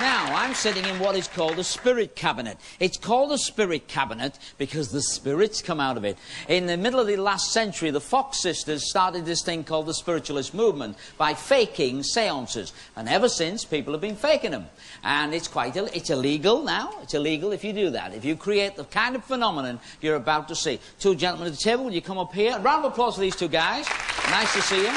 Now, I'm sitting in what is called a spirit cabinet. It's called a spirit cabinet because the spirits come out of it. In the middle of the last century, the Fox sisters started this thing called the spiritualist movement by faking seances. And ever since, people have been faking them. And it's illegal now. It's illegal if you do that. If you create the kind of phenomenon you're about to see. Two gentlemen at the table, will you come up here? A round of applause for these two guys. Nice to see you.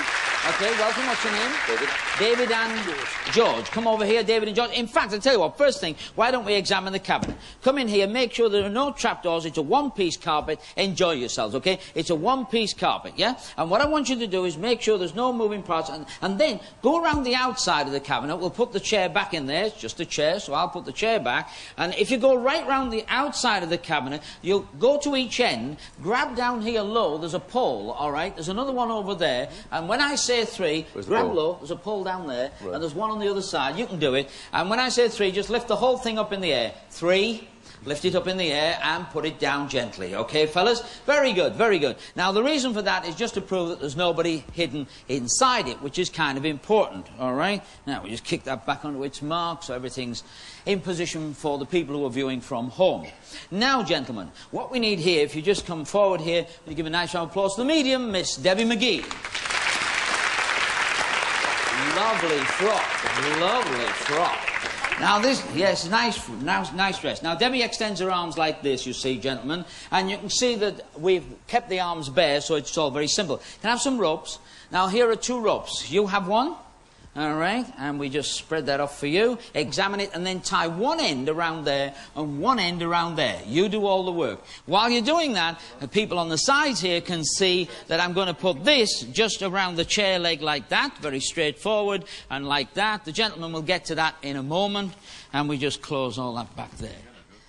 Okay, welcome. What's your name? David. David and George. Come over here, David and George. In fact, I'll tell you what, first thing, why don't we examine the cabinet? Come in here, make sure there are no trapdoors. It's a one-piece carpet. Enjoy yourselves, okay? It's a one-piece carpet, yeah? And what I want you to do is make sure there's no moving parts. And then go around the outside of the cabinet. We'll put the chair back in there. It's just a chair, so I'll put the chair back. And if you go right round the outside of the cabinet, you'll go to each end, grab down here low, there's a pole, all right? There's another one over there. And when I say 3, grab low, there's a pole down there, right. And there's one on the other side. You can do it. And when I say 3, just lift the whole thing up in the air. 3, lift it up in the air and put it down gently. Okay, fellas? Very good, very good. Now, the reason for that is just to prove that there's nobody hidden inside it, which is kind of important, all right? Now, we just kick that back onto its mark so everything's in position for the people who are viewing from home. Now, gentlemen, what we need here, if you just come forward here, and give a nice round of applause to the medium, Miss Debbie McGee. Lovely frock, lovely frock. Now this, yes, nice dress. Now Debbie extends her arms like this, you see, gentlemen, and you can see that we've kept the arms bare, so it's all very simple. Can I have some ropes? Now here are 2 ropes. You have one, all right, and we just spread that off for you. Examine it, and then tie one end around there and one end around there. You do all the work. While you're doing that, the people on the sides here can see that I'm going to put this just around the chair leg like that, very straightforward, and like that. The gentleman will get to that in a moment, and we just close all that back there.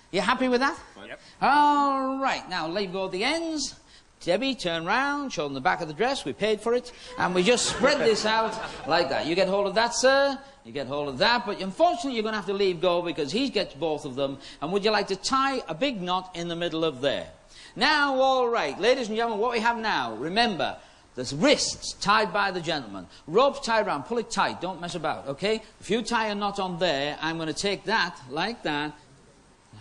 You happy with that? Yep. All right, now let go of the ends. Debbie, turn round, show them the back of the dress, we paid for it, and we just spread this out like that. You get hold of that, sir, you get hold of that, but unfortunately you're going to have to leave go because he gets both of them, and would you like to tie a big knot in the middle of there? Now, all right, ladies and gentlemen, what we have now, remember, there's wrists tied by the gentleman, ropes tied around, pull it tight, don't mess about, okay? If you tie a knot on there, I'm going to take that, like that,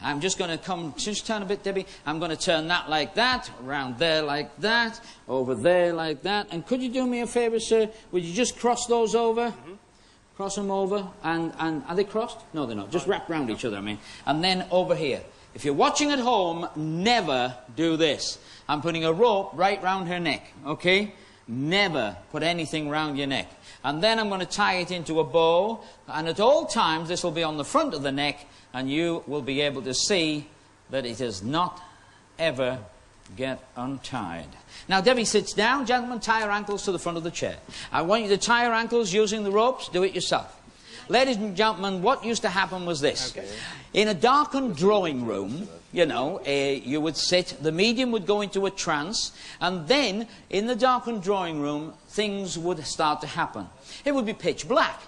I'm just going to come, just turn a bit, Debbie. I'm going to turn that like that, around there like that, over there like that. And could you do me a favour, sir? Would you just cross those over? Mm-hmm. Cross them over. And are they crossed? No, they're not. Just wrap round each other, I mean. And then over here. If you're watching at home, never do this. I'm putting a rope right round her neck, okay? Never put anything round your neck. And then I'm going to tie it into a bow. And at all times, this will be on the front of the neck. And you will be able to see that it does not ever get untied. Now, Debbie sits down. Gentlemen, tie her ankles to the front of the chair. I want you to tie her ankles using the ropes. Do it yourself. Ladies and gentlemen, what used to happen was this. Okay. In a darkened drawing room, you know, you would sit, the medium would go into a trance, and then, in the darkened drawing room, things would start to happen. It would be pitch black.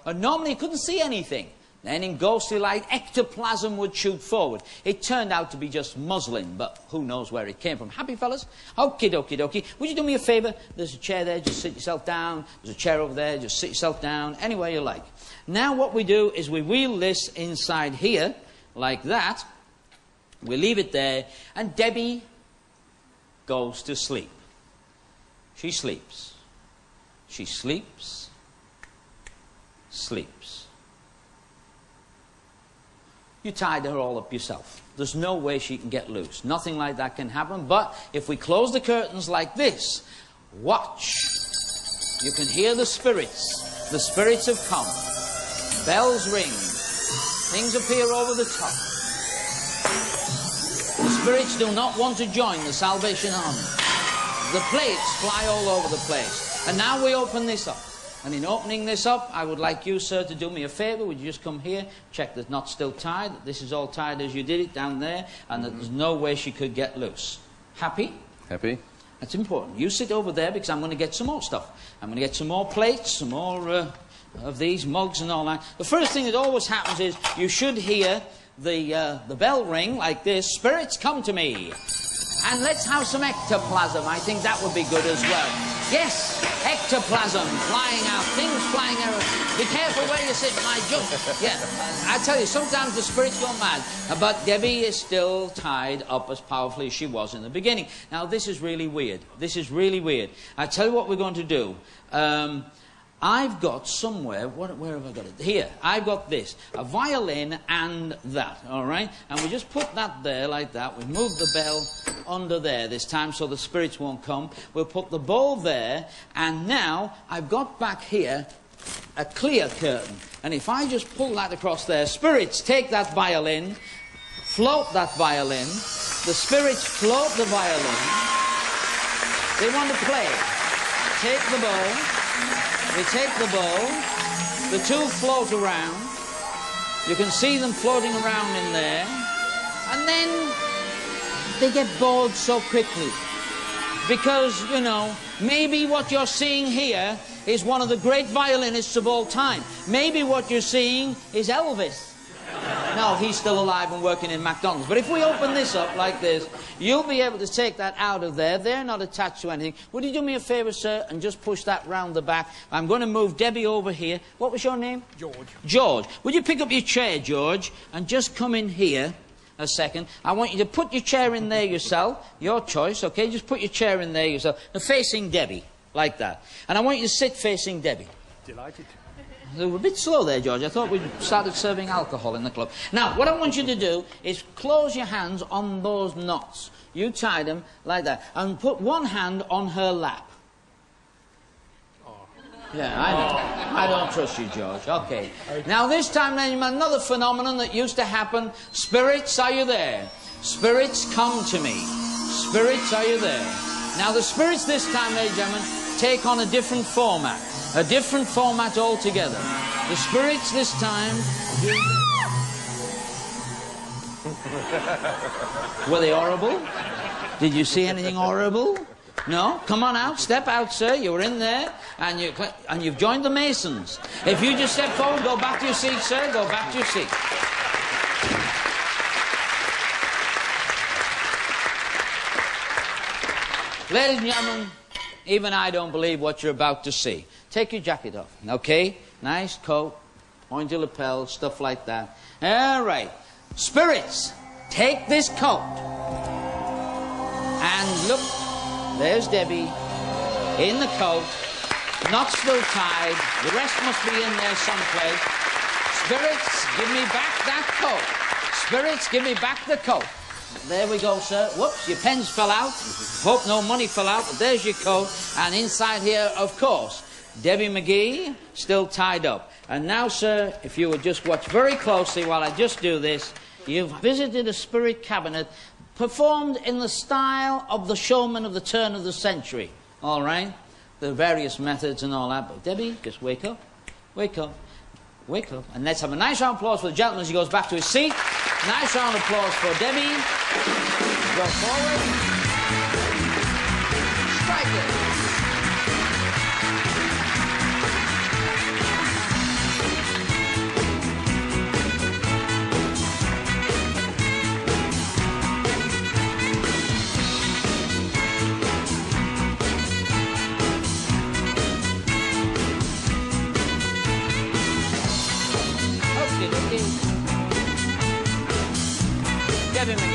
And normally you couldn't see anything. Then in ghostly light, ectoplasm would shoot forward. It turned out to be just muslin, but who knows where it came from. Happy, fellas? Okie dokie dokie. Would you do me a favour? There's a chair there, just sit yourself down. There's a chair over there, just sit yourself down, anywhere you like. Now what we do is we wheel this inside here, like that. We leave it there, and Debbie goes to sleep. She sleeps. She sleeps. Sleeps. You tied her all up yourself. There's no way she can get loose. Nothing like that can happen. But if we close the curtains like this, watch. You can hear the spirits. The spirits have come. Bells ring. Things appear over the top. The spirits do not want to join the Salvation Army. The plates fly all over the place. And now we open this up. And in opening this up, I would like you, sir, to do me a favour. Would you just come here, check that knot's still tied, that this is all tied as you did it down there, and that there's no way she could get loose. Happy? Happy. That's important. You sit over there because I'm going to get some more stuff. I'm going to get some more plates, some more of these mugs and all that. The first thing that always happens is you should hear the bell ring like this. Spirits, come to me. And let's have some ectoplasm. I think that would be good as well. Yes, ectoplasm flying out, things flying out. Be careful where you sit, my jump. Yeah, I tell you, sometimes the spirits go mad. But Debbie is still tied up as powerfully as she was in the beginning. Now, this is really weird. This is really weird. I tell you what we're going to do. I've got somewhere, where have I got it? Here, I've got this, a violin and that, all right? And we just put that there like that. We move the bell under there this time so the spirits won't come. We'll put the bowl there, and now I've got back here a clear curtain. And if I just pull that across there, spirits take that violin, float that violin, the spirits float the violin, they want to play. Take the bowl. We take the bowl, the two float around, you can see them floating around in there, and then they get bored so quickly. Because, you know, maybe what you're seeing here is one of the great violinists of all time. Maybe what you're seeing is Elvis. No, he's still alive and working in McDonald's. But if we open this up like this, you'll be able to take that out of there. They're not attached to anything. Would you do me a favour, sir, and just push that round the back? I'm going to move Debbie over here. What was your name? George. George. Would you pick up your chair, George, and just come in here a second? I want you to put your chair in there yourself. Your choice, okay? Just put your chair in there yourself. Now, facing Debbie, like that. And I want you to sit facing Debbie. Delighted. They were a bit slow there, George. I thought we'd started serving alcohol in the club. Now, what I want you to do is close your hands on those knots. You tie them like that. And put one hand on her lap. Oh. Yeah, I know. I don't trust you, George. Okay. Now, this time, then, another phenomenon that used to happen. Spirits, are you there? Spirits, come to me. Spirits, are you there? Now, the spirits this time, ladies and gentlemen, take on a different format. A different format altogether. The spirits this time... Were they horrible? Did you see anything horrible? No? Come on out. Step out, sir. You were in there, and you've joined the Masons. If you just step forward, go back to your seat, sir. Go back to your seat. Ladies and gentlemen, even I don't believe what you're about to see. Take your jacket off, okay? Nice coat, pointy lapel, stuff like that. All right. Spirits, take this coat. And look, there's Debbie in the coat, not still tied. The rest must be in there someplace. Spirits, give me back that coat. Spirits, give me back the coat. There we go, sir. Whoops, your pens fell out. Hope no money fell out, but there's your coat. And inside here, of course, Debbie McGee, still tied up. And now, sir, if you would just watch very closely while I just do this, you've visited a spirit cabinet performed in the style of the showman of the turn of the century. All right? The various methods and all that. But Debbie, just wake up. Wake up. Wake up. And let's have a nice round of applause for the gentleman as he goes back to his seat. Nice round of applause for Debbie. Go forward. Strike it. Debbie McGee.